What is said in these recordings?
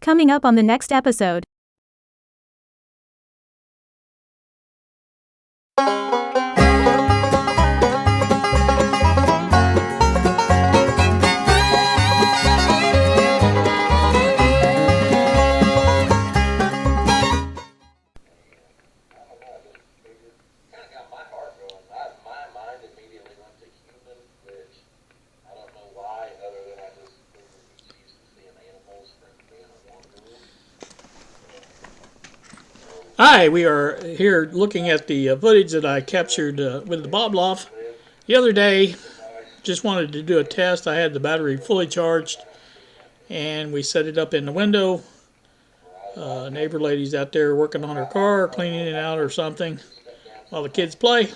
Coming up on the next episode. Hi, we are here looking at the footage that I captured with the Bobloff the other day. Just wanted to do a test. I had the battery fully charged and we set it up in the window. Neighbor lady's out there working on her car, cleaning it out or something while the kids play.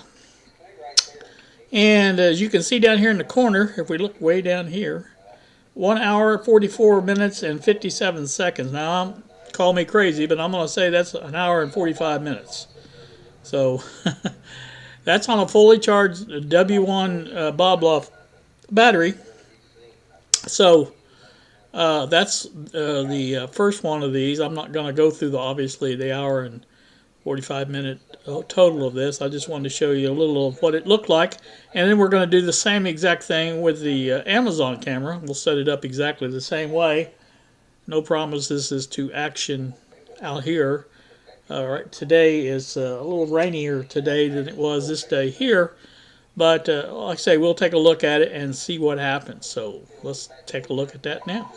And as you can see down here in the corner, if we look way down here, 1 hour, 44 minutes, and 57 seconds. Now, call me crazy, but I'm going to say that's 1 hour and 45 minutes. So, that's on a fully charged W1 Bobloff battery. So, that's the first one of these. I'm not going to go through obviously the hour and 45 minute total of this. I just wanted to show you a little of what it looked like. And then we're going to do the same exact thing with the Amazon camera. We'll set it up exactly the same way. No promises as to action out here. All right, today is a little rainier today than it was this day here. But like I say, we'll take a look at it and see what happens. So let's take a look at that now.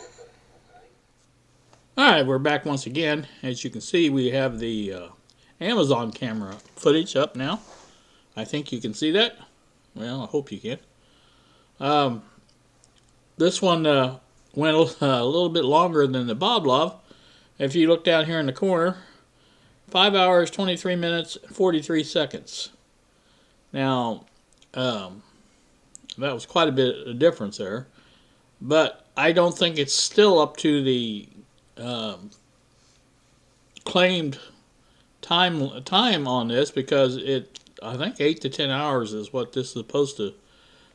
All right, we're back once again. As you can see, we have the Amazon camera footage up now. I think you can see that. Well, I hope you can. This one went a little bit longer than the Bobloff. If you look down here in the corner, 5 hours, 23 minutes, 43 seconds. Now, that was quite a bit of difference there. But I don't think it's still up to the claimed time on this, because I think 8 to 10 hours is what this is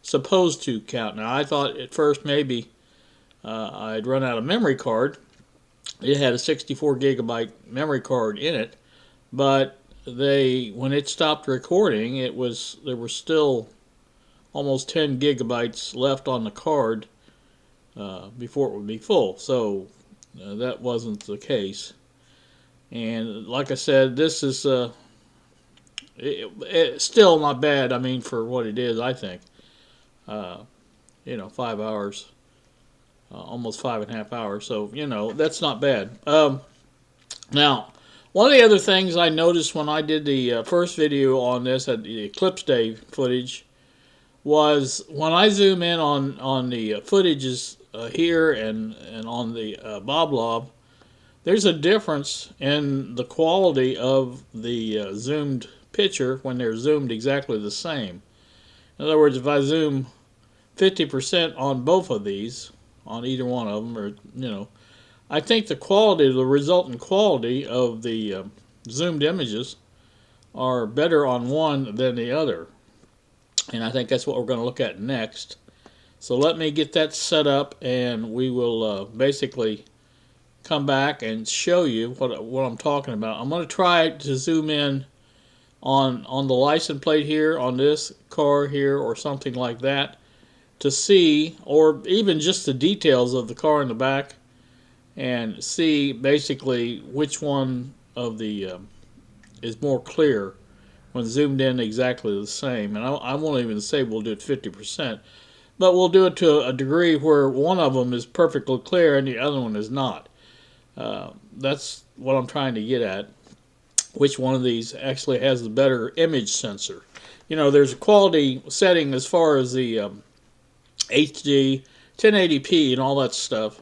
supposed to count. Now, I thought at first maybe I'd run out of memory card. It had a 64 gigabyte memory card in it, but when it stopped recording, there were still almost 10 gigabytes left on the card before it would be full. So that wasn't the case. And like I said, this is it's still not bad. I mean, for what it is, I think. 5 hours, almost 5.5 hours. So, that's not bad. Now, one of the other things I noticed when I did the first video on this at the Eclipse Day footage was when I zoom in on the footages here and on the Bobloff, there's a difference in the quality of the zoomed picture when they're zoomed exactly the same. In other words, if I zoom 50% on both of these, on either one of them, or I think the resultant quality of the zoomed images are better on one than the other. And I think that's what we're going to look at next. So let me get that set up, and we will basically come back and show you what I'm talking about. I'm going to try to zoom in on the license plate here, on this car here, or something like that, to see, or even just the details of the car in the back, and see basically which one of the is more clear when zoomed in exactly the same. And I won't even say we'll do it 50%, but we'll do it to a degree where one of them is perfectly clear and the other one is not. That's what I'm trying to get at. Which one of these actually has the better image sensor? There's a quality setting as far as the HD, 1080p, and all that stuff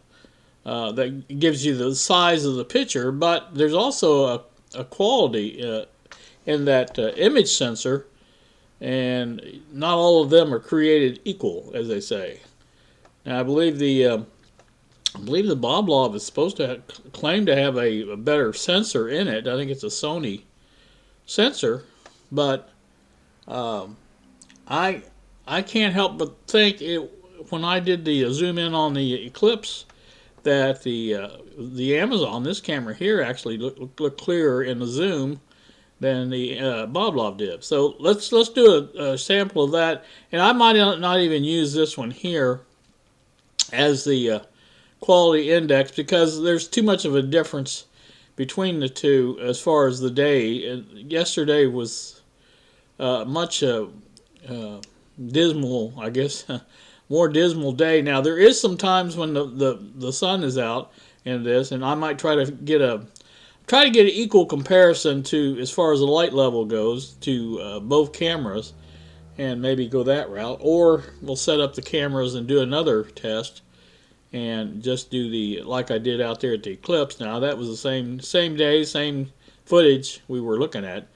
that gives you the size of the picture, but there's also a quality in that image sensor, and not all of them are created equal, as they say. Now, I believe the Bobloff is supposed to claim to have a better sensor in it. I think it's a Sony sensor, but I can't help but think when I did the zoom in on the Eclipse, that the Amazon, this camera here, actually look clearer in the zoom than the Boblov did. So let's do a sample of that, and I might not even use this one here as the quality index because there's too much of a difference between the two as far as the day. Yesterday was much dismal, I guess, more dismal day. Now there is some times when the sun is out in this, and I might try to get an equal comparison to as far as the light level goes to both cameras, and maybe go that route, or we'll set up the cameras and do another test and just do the like I did out there at the eclipse. Now that was the same day, same footage we were looking at.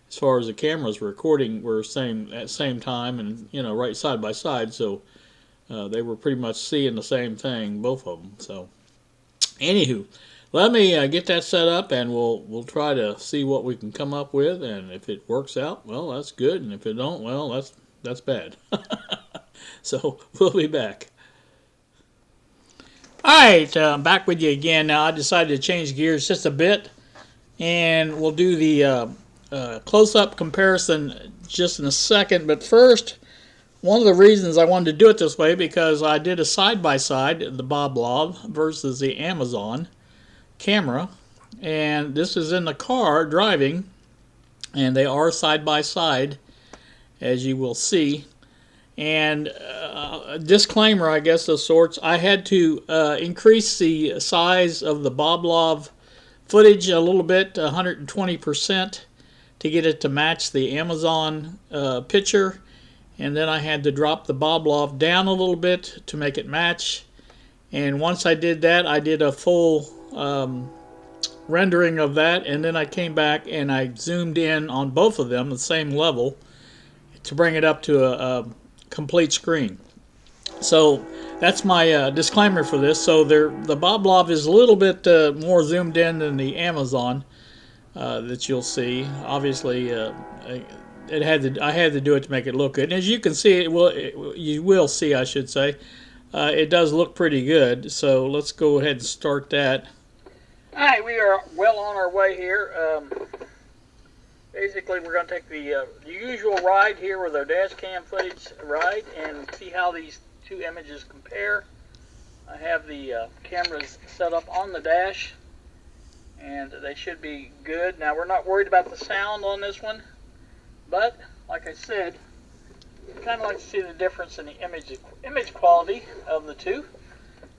As far as the cameras recording were at same time, and right side by side, so they were pretty much seeing the same thing, both of them. So anywho, let me get that set up, and we'll try to see what we can come up with, and if it works out, well, that's good, and if it don't, well, that's bad. So we'll be back. Alright, back with you again. Now I decided to change gears just a bit, and we'll do the close-up comparison just in a second. But first, one of the reasons I wanted to do it this way, because I did a side-by-side, the Boblov versus the Amazon camera, and this is in the car driving, and they are side-by-side, as you will see. And a disclaimer, I guess, of sorts, I had to increase the size of the Boblov footage a little bit, 120%, to get it to match the Amazon picture. And then I had to drop the Boblov down a little bit to make it match. And once I did that, I did a full rendering of that. And then I came back and I zoomed in on both of them, the same level, to bring it up to a complete screen. So that's my disclaimer for this. So the Boblov is a little bit more zoomed in than the Amazon that you'll see. Obviously, I had to do it to make it look good. And as you can see, you will see, I should say, it does look pretty good. So let's go ahead and start that. All right, we are well on our way here. Basically, we're going to take the usual ride here with our dash cam footage ride and see how these two images compare. I have the cameras set up on the dash, and they should be good. Now, we're not worried about the sound on this one, but like I said, I kind of like to see the difference in the image quality of the two,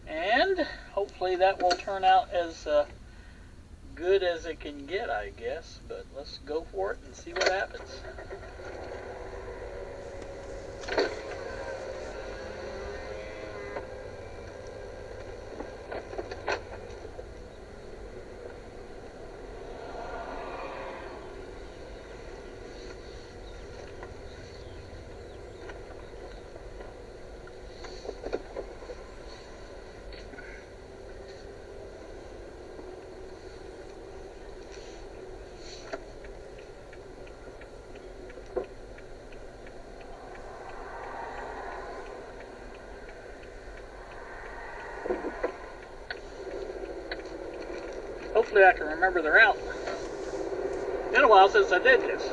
and hopefully that will turn out as good as it can get, I guess. But let's go for it and see what happens. Hopefully I can remember the route. It's been a while since I did this.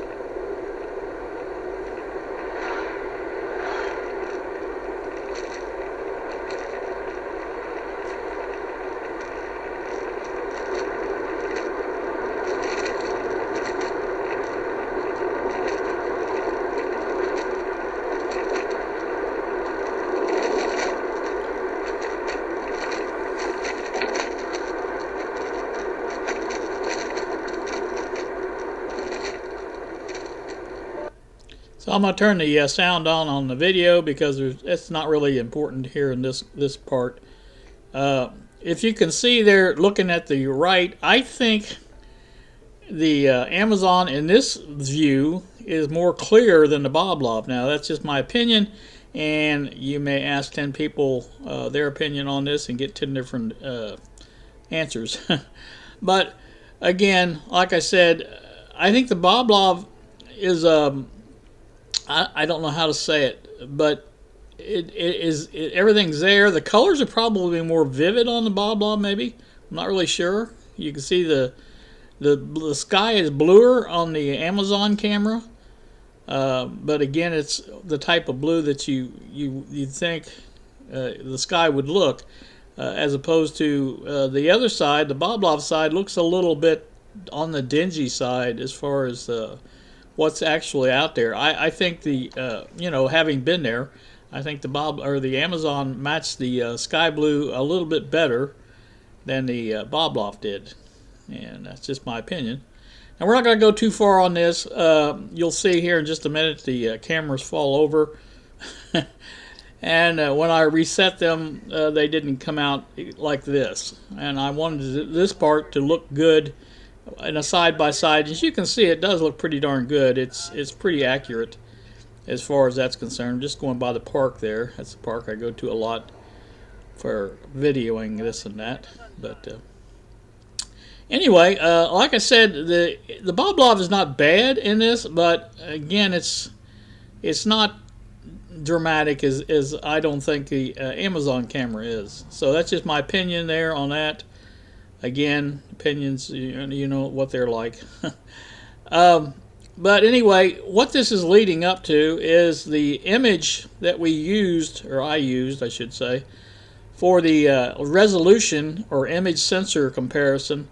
So I'm going to turn the sound on the video because it's not really important here in this part. If you can see there looking at the right, I think the Amazon in this view is more clear than the Boblov. Now that's just my opinion, and you may ask 10 people their opinion on this and get 10 different answers. But again, like I said, I think the Boblov is I don't know how to say it, but everything's there. The colors are probably more vivid on the Bob, maybe. I'm not really sure. You can see the sky is bluer on the Amazon camera, but again, it's the type of blue that you'd think the sky would look, as opposed to the other side. The Bob side looks a little bit on the dingy side as far as what's actually out there. I think having been there, I think the Amazon matched the sky blue a little bit better than the Bob did, and that's just my opinion. Now, we're not going to go too far on this. You'll see here in just a minute the cameras fall over. And when I reset them, they didn't come out like this. And I wanted this part to look good in a side-by-side. As you can see, it does look pretty darn good. It's pretty accurate as far as that's concerned. I'm just going by the park there. That's the park I go to a lot for videoing this and that. But anyway, like I said, the Bob is not bad in this, but again, it's not dramatic as I don't think the Amazon camera is. So that's just my opinion there on that. Again, opinions, you know what they're like. But anyway, what this is leading up to is the image that we used, or I used, I should say, for the resolution or image sensor comparison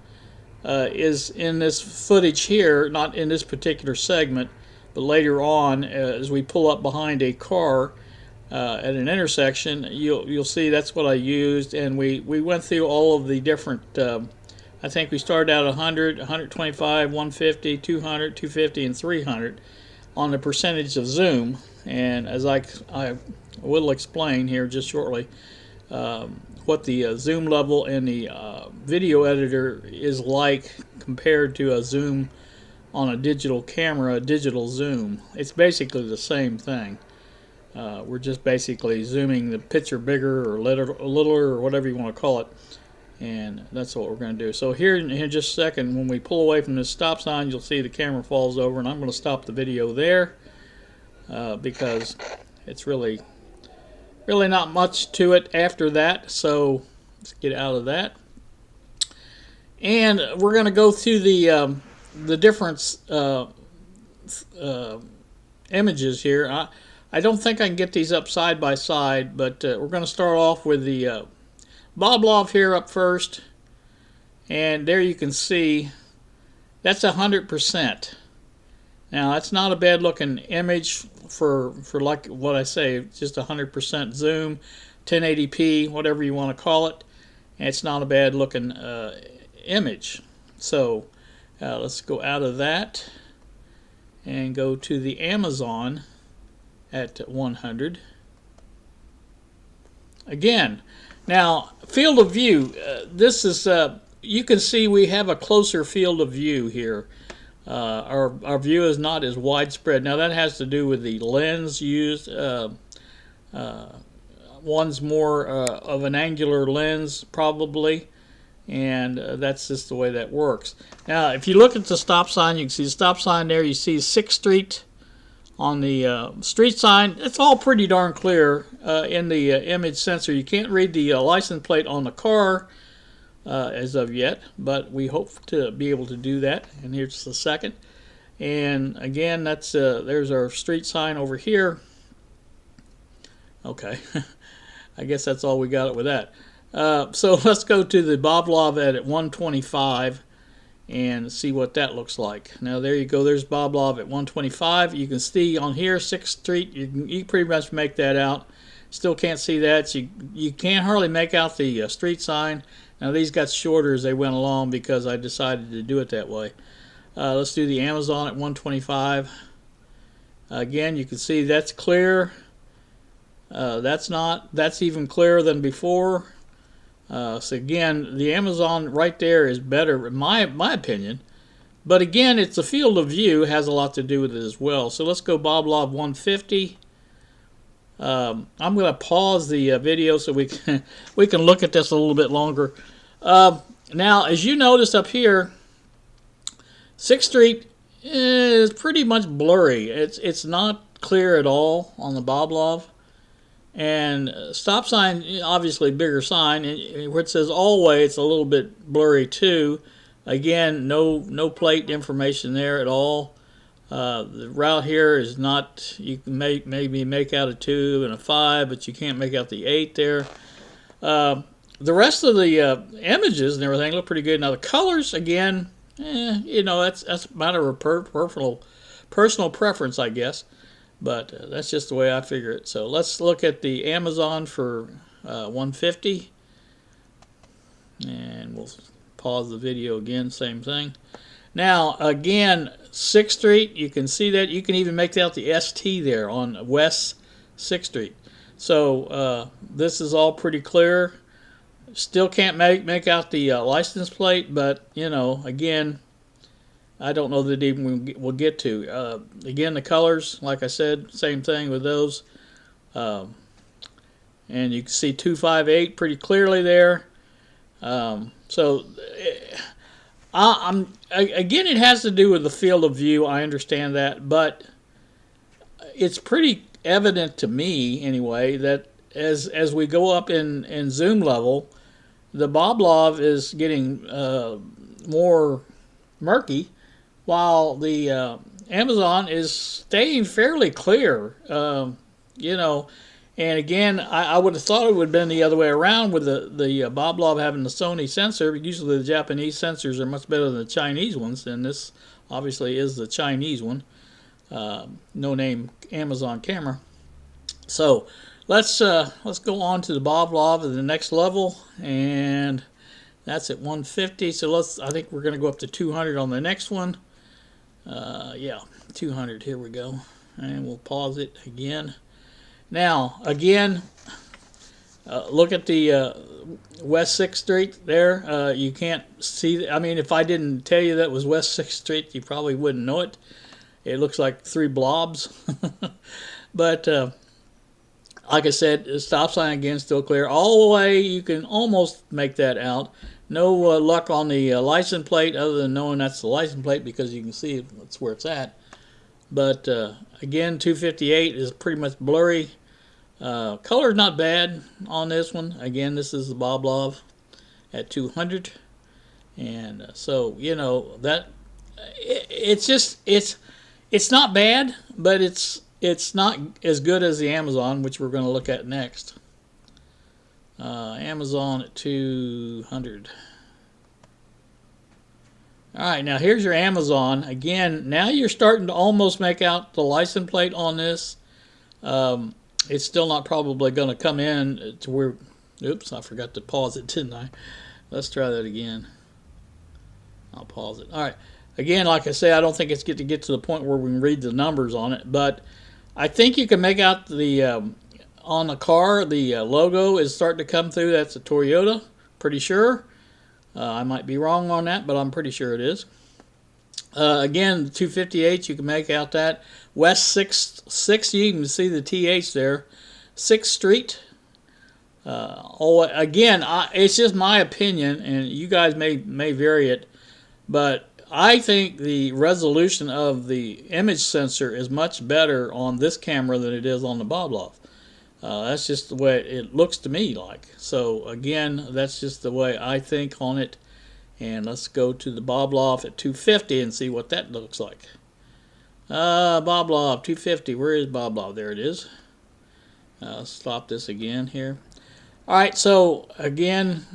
is in this footage here, not in this particular segment, but later on as we pull up behind a car at an intersection, you'll see that's what I used, and we went through all of the different, I think we started out 100, 125, 150, 200, 250, and 300 on the percentage of zoom. And as I will explain here just shortly, what the zoom level in the video editor is like compared to a zoom on a digital camera, a digital zoom. It's basically the same thing. We're just basically zooming the picture bigger or littler or whatever you want to call it, and that's what we're going to do. So here in just a second, when we pull away from this stop sign, you'll see the camera falls over, and I'm going to stop the video there because it's really not much to it after that. So let's get out of that, and we're going to go through the different images here. I don't think I can get these up side by side, but we're going to start off with the Bob here up first, and there you can see that's 100%. Now that's not a bad looking image for like what I say, just 100% zoom, 1080p, whatever you want to call it, and it's not a bad looking image. So let's go out of that and go to the Amazon at 100. Again, now field of view, this is you can see we have a closer field of view here. Our view is not as widespread. Now that has to do with the lens used. One's more of an angular lens probably, and that's just the way that works. Now if you look at the stop sign, you can see the stop sign there. You see 6th Street on the street sign. It's all pretty darn clear in the image sensor. You can't read the license plate on the car as of yet, but we hope to be able to do that. And here's the second. And again, that's there's our street sign over here. Okay, I guess that's all we got with that. So let's go to the Bob at 125 and see what that looks like. Now there you go, there's Bob at 125. You can see on here 6th Street, you pretty much make that out. Still can't see that, so you can't hardly make out the street sign. Now these got shorter as they went along because I decided to do it that way. Let's do the Amazon at 125. Again, you can see that's clear. That's even clearer than before. So again, the Amazon right there is better in my opinion. But again, it's the field of view has a lot to do with it as well. So let's go Bob 150. I'm going to pause the video so we can look at this a little bit longer. Now, as you notice up here, 6th Street is pretty much blurry. It's not clear at all on the Bob. And stop sign, obviously bigger sign, and where it says Allway, it's a little bit blurry too. Again, no plate information there at all. The route here is not, you can maybe make out a 2 and a 5, but you can't make out the 8 there. The rest of the images and everything look pretty good. Now the colors, again, that's a matter of personal preference, I guess. But that's just the way I figure it. So let's look at the Amazon for 150. And we'll pause the video again, same thing. Now, again, 6th Street, you can see that. You can even make out the ST there on West 6th Street. So this is all pretty clear. Still can't make out the license plate, but, again, I don't know that even we'll get to. Again, the colors, like I said, same thing with those. And you can see 258 pretty clearly there. So, again, it has to do with the field of view. I understand that, but it's pretty evident to me, anyway, that as we go up in zoom level, the Boblov is getting more murky, while the Amazon is staying fairly clear. And again, I would have thought it would have been the other way around with the Boblov having the Sony sensor. Usually the Japanese sensors are much better than the Chinese ones, and this obviously is the Chinese one. No-name Amazon camera. So let's go on to the Boblov at the next level, and that's at 150. So I think we're going to go up to 200 on the next one. Yeah, 200. Here we go, and we'll pause it again. Now, again, look at the West 6th Street there. You can't see. I mean, if I didn't tell you that was West 6th Street, you probably wouldn't know it. It looks like 3 blobs. But like I said, the stop sign again still clear. All the way, you can almost make that out. No luck on the license plate other than knowing that's the license plate because you can see that's where it's at. But again, 258 is pretty much blurry. Color's not bad on this one. Again, this is the Boblov at 200. And so, that it's not bad, but it's not as good as the Amazon, which we're going to look at next. Amazon at 200. Alright, now here's your Amazon. Again, now you're starting to almost make out the license plate on this. It's still not probably going to come in to where... Oops, I forgot to pause it, didn't I? Let's try that again. I'll pause it. Alright, again, like I say, I don't think it's get to the point where we can read the numbers on it, but I think you can make out the... on the car, the logo is starting to come through. That's a Toyota, pretty sure. I might be wrong on that, but I'm pretty sure it is. Again, 258, you can make out that. West 6th, you can see the TH there. 6th Street. Again, it's just my opinion, and you guys may vary it, but I think the resolution of the image sensor is much better on this camera than it is on the Boblov. That's just the way it looks to me like. So again, that's just the way I think on it. And let's go to the Boblov at 250 and see what that looks like. Boblov 250. Where is Boblov? There it is. Stop this again here. All right. So again,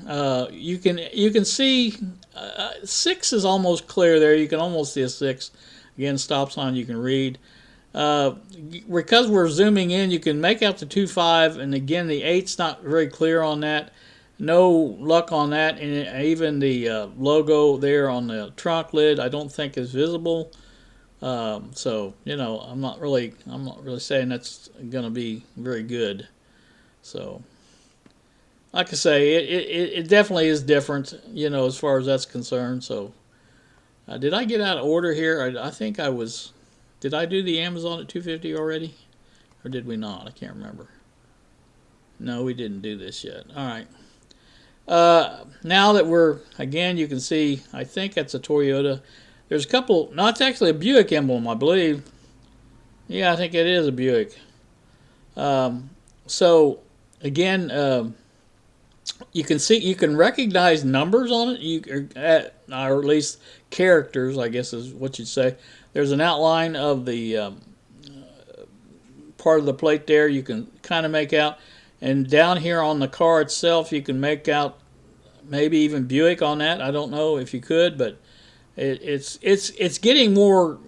you can see 6 is almost clear there. You can almost see a 6. Again, stop sign you can read. Because we're zooming in, you can make out the 2.5, and again the 8's not very clear on that. No luck on that, and even the logo there on the trunk lid I don't think is visible. So I'm not really saying that's going to be very good. So like I say, it definitely is different, as far as that's concerned. So did I get out of order here? I think I was. Did I do the Amazon at 250 already? Or did we not? I can't remember. No, we didn't do this yet. Alright. Now that we're, again, you can see, I think that's a Toyota. There's a couple, no, it's actually a Buick emblem, I believe. Yeah, I think it is a Buick. So again, you can recognize numbers on it. Or at least characters, I guess is what you'd say. There's an outline of the part of the plate there. You can kind of make out, and down here on the car itself, you can make out maybe even Buick on that. I don't know if you could, but it's getting more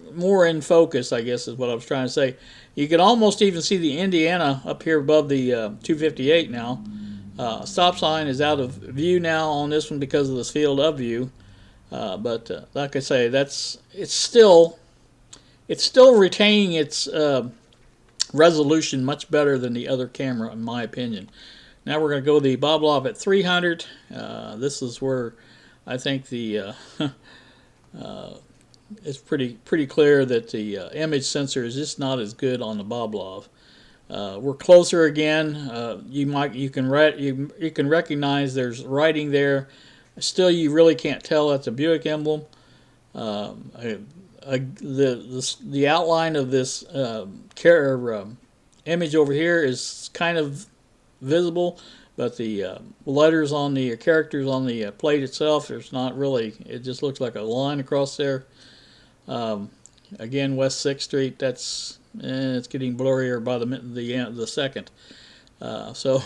in focus, I guess is what I was trying to say. You can almost even see the Indiana up here above the 258 now. Stop sign is out of view now on this one because of this field of view. But like I say, it's still retaining its resolution much better than the other camera, in my opinion. Now we're going to go the Boblov at 300. This is where I think the it's pretty clear that the image sensor is just not as good on the Boblov. We're closer again. You can recognize there's writing there. Still, you really can't tell that's a Buick emblem. The outline of this image over here is kind of visible, but the letters on the characters on the plate itself, there's not really. It just looks like a line across there. Again, West 6th Street. That's it's getting blurrier by the second. So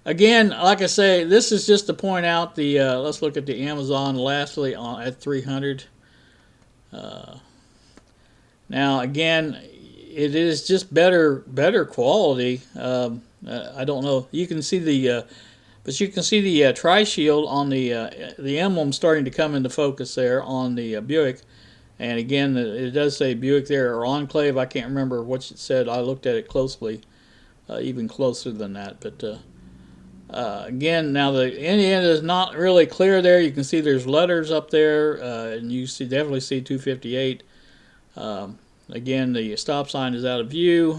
again, like I say, this is just to point out the. Let's look at the Amazon lastly at 300. Now again, it is just better quality. I don't know. You can see the, but you can see the tri-shield on the emblem starting to come into focus there on the Buick. And again, it does say Buick there, or Enclave. I can't remember what it said. I looked at it closely, even closer than that. But again, now the Indiana is not really clear there. You can see there's letters up there, and you definitely see 258. Again, the stop sign is out of view.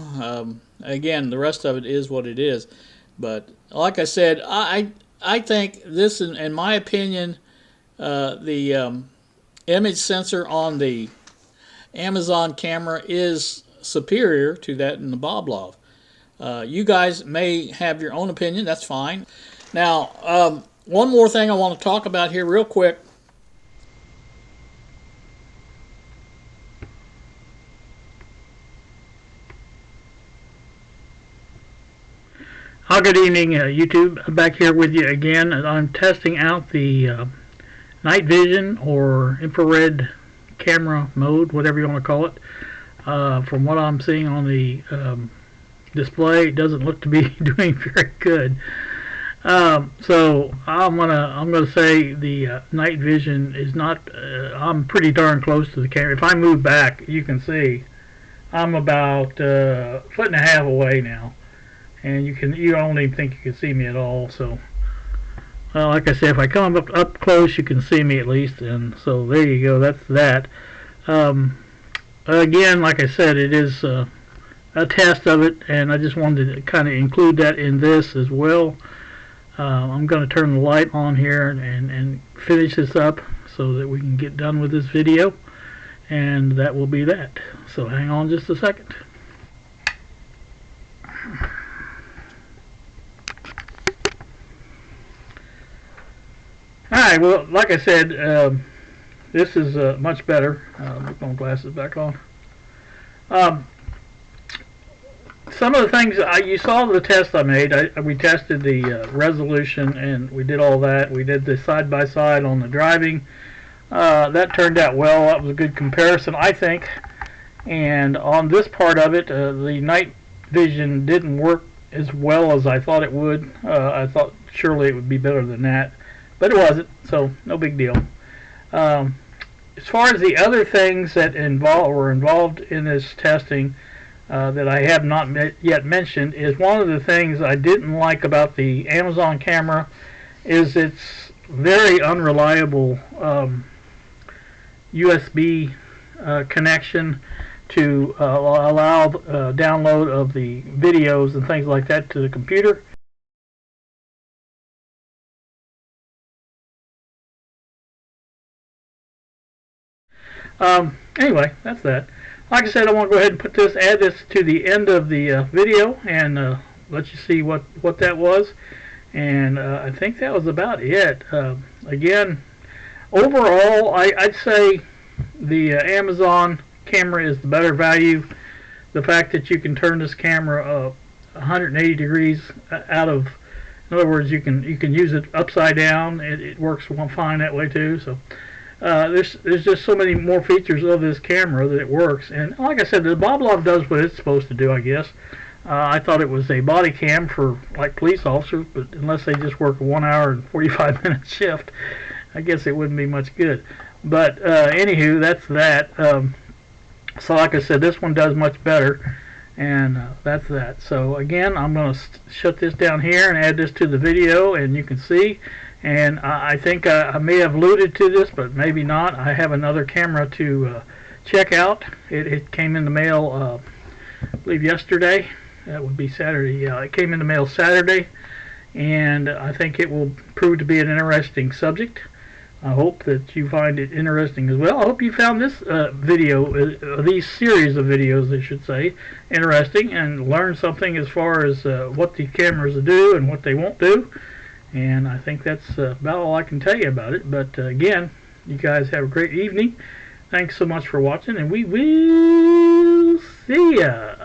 Again, the rest of it is what it is. But like I said, I think this, in my opinion, the image sensor on the Amazon camera is superior to that in the Boblov. You guys may have your own opinion. That's fine. Now, one more thing I want to talk about here real quick. Good evening, YouTube. I'm back here with you again. I'm testing out the night vision or infrared camera mode, whatever you want to call it. From what I'm seeing on the display, it doesn't look to be doing very good. So I'm gonna say the night vision is not. I'm pretty darn close to the camera. If I move back, you can see I'm about a foot and a half away now. And you don't even think you can see me at all. So, well, like I said, if I come up close, you can see me at least. And so there you go. That's that. Again, like I said, it is a test of it, and I just wanted to kind of include that in this as well. I'm going to turn the light on here and finish this up so that we can get done with this video, and that will be that. So hang on just a second. Alright, well, like I said, this is much better. Put my glasses back on. Some of the things, you saw the test I made. We tested the resolution, and we did all that. We did the side-by-side on the driving. That turned out well. That was a good comparison, I think. And on this part of it, the night vision didn't work as well as I thought it would. I thought surely it would be better than that. But it wasn't, so no big deal. As far as the other things that were involved in this testing that I have not yet mentioned, is one of the things I didn't like about the Amazon camera is its very unreliable USB connection to allow download of the videos and things like that to the computer. Anyway, that's that. Like I said, I want to go ahead and add this to the end of the video, and let you see what that was. And I think that was about it. Again, overall, I'd say the Amazon camera is the better value. The fact that you can turn this camera 180 degrees out of, in other words, you can use it upside down. It works fine that way too. So there's just so many more features of this camera that it works. And like I said, the Boblov does what it's supposed to do, I guess. I thought it was a body cam for like police officers, but unless they just work a 1 hour and 45-minute shift, I guess it wouldn't be much good. But anywho, that's that. So like I said, this one does much better, and that's that. So again, I'm going to shut this down here and add this to the video, and you can see. And I think I may have alluded to this, but maybe not. I have another camera to check out. It came in the mail, I believe yesterday. That would be Saturday. Yeah, it came in the mail Saturday, and I think it will prove to be an interesting subject. I hope that you find it interesting as well. I hope you found this video, these series of videos, I should say, interesting, and learned something as far as what the cameras do and what they won't do. And I think that's about all I can tell you about it. But again, you guys have a great evening. Thanks so much for watching, and we will see ya.